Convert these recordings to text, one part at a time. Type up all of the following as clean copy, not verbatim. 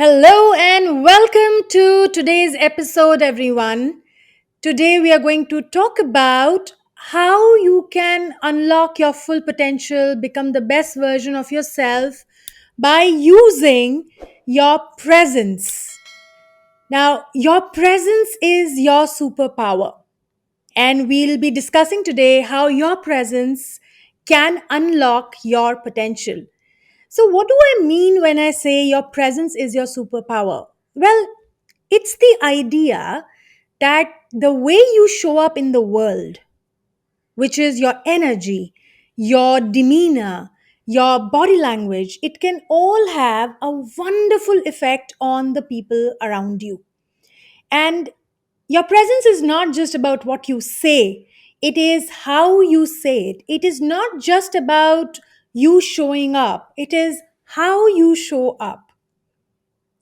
Hello and welcome to today's episode, everyone. Today, we are going to talk about how you can unlock your full potential, become the best version of yourself by using your presence. Now, your presence is your superpower, and we'll be discussing today how your presence can unlock your potential. So, what do I mean when I say your presence is your superpower? Well, it's the idea that the way you show up in the world, which is your energy, your demeanor, your body language, it can all have a wonderful effect on the people around you. And your presence is not just about what you say, it is how you say it. It is not just about you showing up, it is how you show up.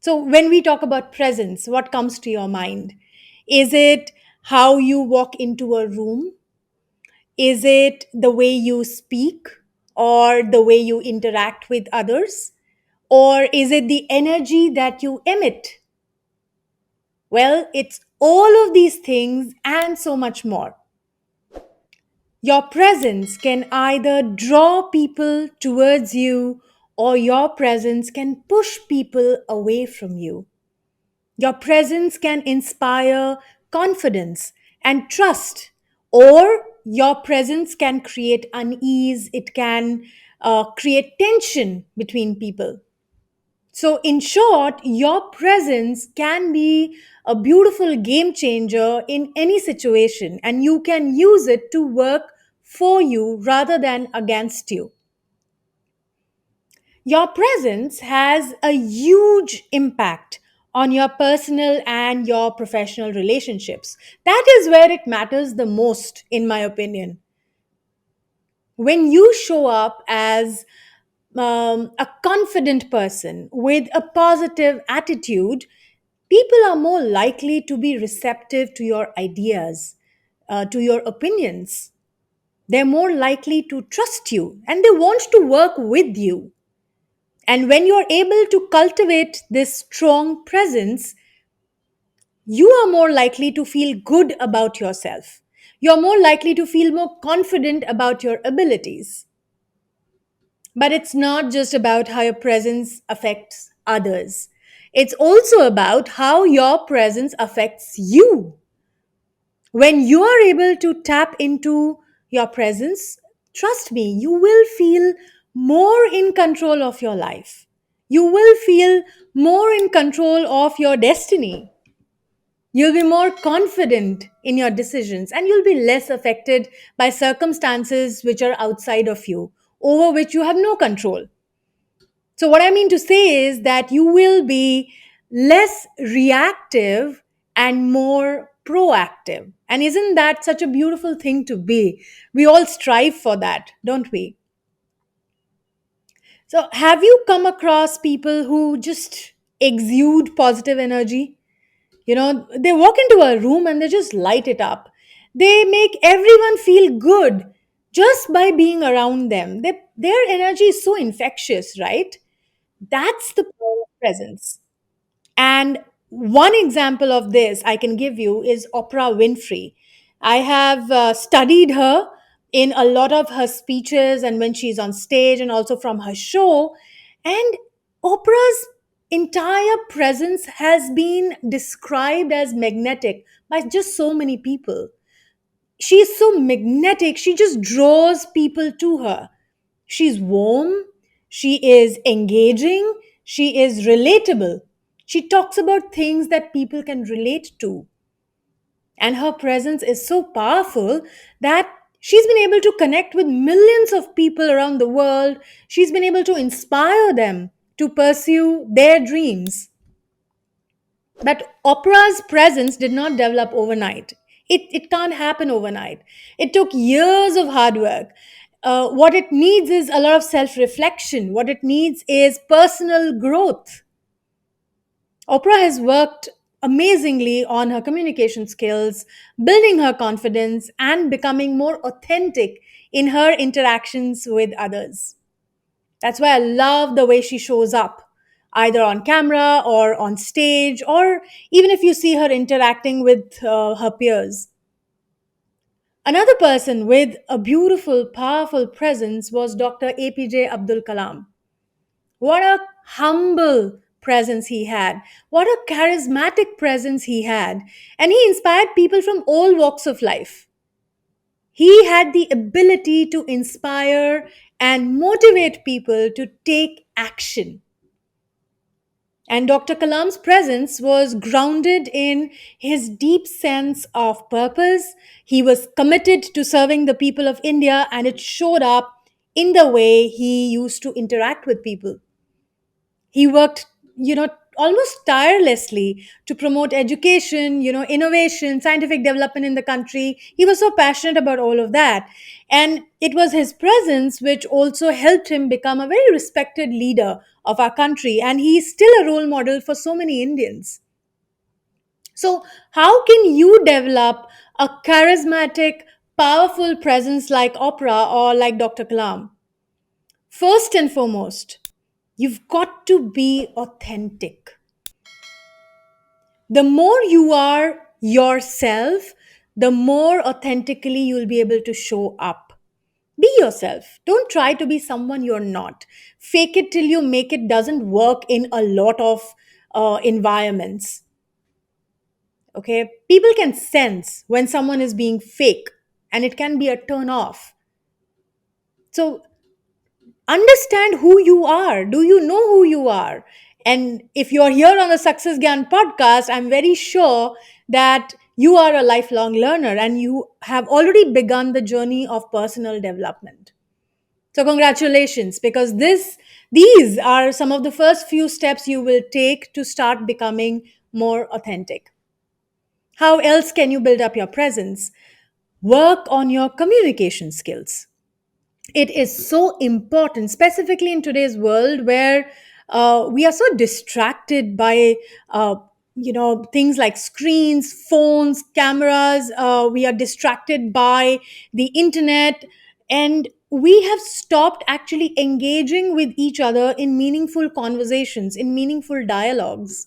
So, when we talk about presence, what comes to your mind? Is it how you walk into a room? Is it the way you speak or the way you interact with others? Or is it the energy that you emit? Well, it's all of these things and so much more. Your presence can either draw people towards you or your presence can push people away from you. Your presence can inspire confidence and trust, or your presence can create unease, it can create tension between people. So, in short, your presence can be a beautiful game changer in any situation, and you can use it to work for you rather than against you. Your presence has a huge impact on your personal and your professional relationships. That is where it matters the most, in my opinion. When you show up as a confident person with a positive attitude, people are more likely to be receptive to your ideas, to your opinions. They're more likely to trust you and they want to work with you. And when you're able to cultivate this strong presence, you are more likely to feel good about yourself. You're more likely to feel more confident about your abilities. But it's not just about how your presence affects others, it's also about how your presence affects you. When you are able to tap into your presence, trust me, you will feel more in control of your life. You will feel more in control of your destiny. You'll be more confident in your decisions and you'll be less affected by circumstances which are outside of you, over which you have no control. So, what I mean to say is that you will be less reactive and more proactive. And isn't that such a beautiful thing to be? We all strive for that, don't we? So, have you come across people who just exude positive energy? They walk into a room and they just light it up. They make everyone feel good just by being around them. Their energy is so infectious, right? That's the power of presence. And one example of this I can give you is Oprah Winfrey. I have studied her in a lot of her speeches and when she's on stage and also from her show. And Oprah's entire presence has been described as magnetic by just so many people. She is so magnetic, she just draws people to her. She's warm, she is engaging, she is relatable. She talks about things that people can relate to. And her presence is so powerful that she's been able to connect with millions of people around the world. She's been able to inspire them to pursue their dreams. But opera's presence did not develop overnight. It can't happen overnight. It took years of hard work. What it needs is a lot of self reflection. What it needs is personal growth. Oprah has worked amazingly on her communication skills, building her confidence, and becoming more authentic in her interactions with others. That's why I love the way she shows up. either on camera or on stage, or even if you see her interacting with her peers. Another person with a beautiful, powerful presence was Dr. APJ Abdul Kalam. What a humble presence he had. What a charismatic presence he had. And he inspired people from all walks of life. He had the ability to inspire and motivate people to take action. And Dr. Kalam's presence was grounded in his deep sense of purpose. He was committed to serving the people of India, and it showed up in the way he used to interact with people. He worked, almost tirelessly to promote education, innovation, scientific development in the country. He was so passionate about all of that. And it was his presence which also helped him become a very respected leader of our country. And he's still a role model for so many Indians. So, how can you develop a charismatic, powerful presence like Oprah or like Dr. Kalam? First and foremost, you've got to be authentic. The more you are yourself, the more authentically you'll be able to show up. Be yourself. Don't try to be someone you're not. Fake it till you make it doesn't work in a lot of environments. Okay? People can sense when someone is being fake, and it can be a turn off. So understand who you are. Do you know who you are? And if you're here on the Success Gyan podcast, I'm very sure that you are a lifelong learner and you have already begun the journey of personal development. So congratulations, because these are some of the first few steps you will take to start becoming more authentic. How else can you build up your presence? Work on your communication skills. It is so important, specifically in today's world where we are so distracted by things like screens, phones, cameras. We are distracted by the internet, and we have stopped actually engaging with each other in meaningful conversations, in meaningful dialogues.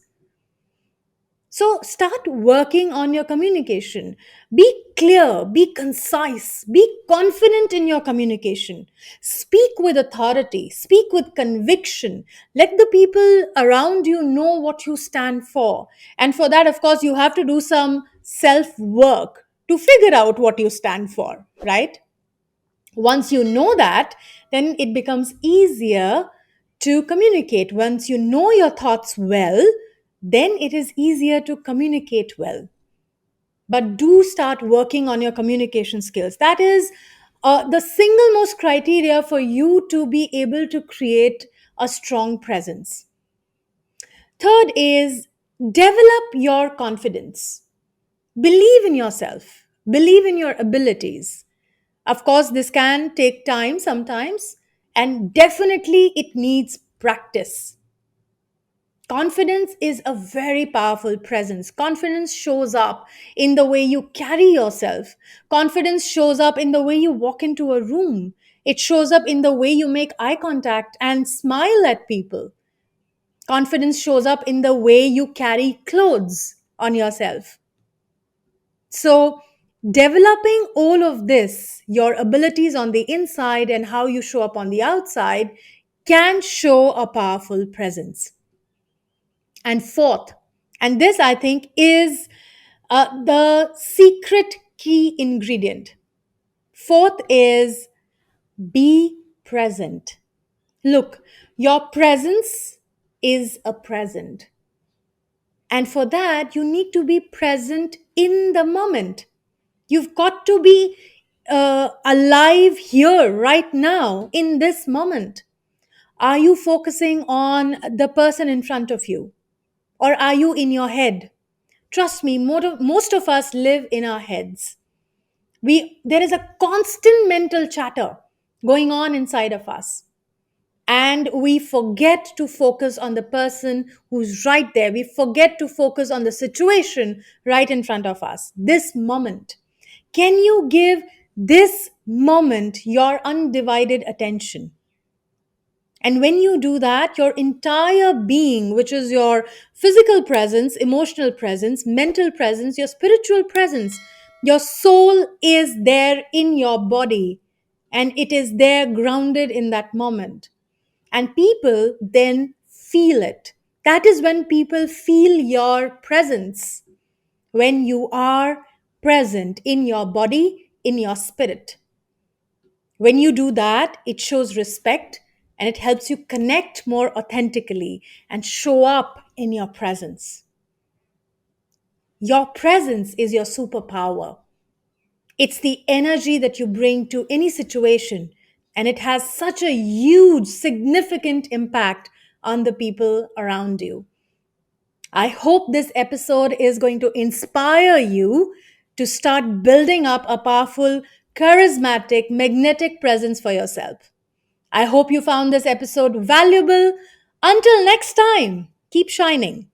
So start working on your communication. Be clear, be concise, be confident in your communication. Speak with authority, speak with conviction. Let the people around you know what you stand for. And for that, of course, you have to do some self work to figure out what you stand for, right? Once you know that, then it becomes easier to communicate. Once you know your thoughts well, then it is easier to communicate well. But do start working on your communication skills. That is the single most criteria for you to be able to create a strong presence. Third is develop your confidence. Believe in yourself, believe in your abilities. Of course, this can take time sometimes, and definitely it needs practice. Confidence is a very powerful presence. Confidence shows up in the way you carry yourself. Confidence shows up in the way you walk into a room. It shows up in the way you make eye contact and smile at people. Confidence shows up in the way you carry clothes on yourself. So, developing all of this, your abilities on the inside and how you show up on the outside, can show a powerful presence. And fourth, and this I think is the secret key ingredient. Fourth is be present. Look, your presence is a present. And for that, you need to be present in the moment. You've got to be alive here, right now, in this moment. Are you focusing on the person in front of you? Or are you in your head? Trust me, most of us live in our heads. There is a constant mental chatter going on inside of us. And we forget to focus on the person who's right there. We forget to focus on the situation right in front of us, this moment. Can you give this moment your undivided attention? And when you do that, your entire being, which is your physical presence, emotional presence, mental presence, your spiritual presence, your soul is there in your body, and it is there grounded in that moment. And people then feel it. That is when people feel your presence, when you are present in your body, in your spirit. When you do that, it shows respect and it helps you connect more authentically and show up in your presence. Your presence is your superpower. It's the energy that you bring to any situation, and it has such a huge, significant impact on the people around you. I hope this episode is going to inspire you to start building up a powerful, charismatic, magnetic presence for yourself. I hope you found this episode valuable. Until next time, keep shining.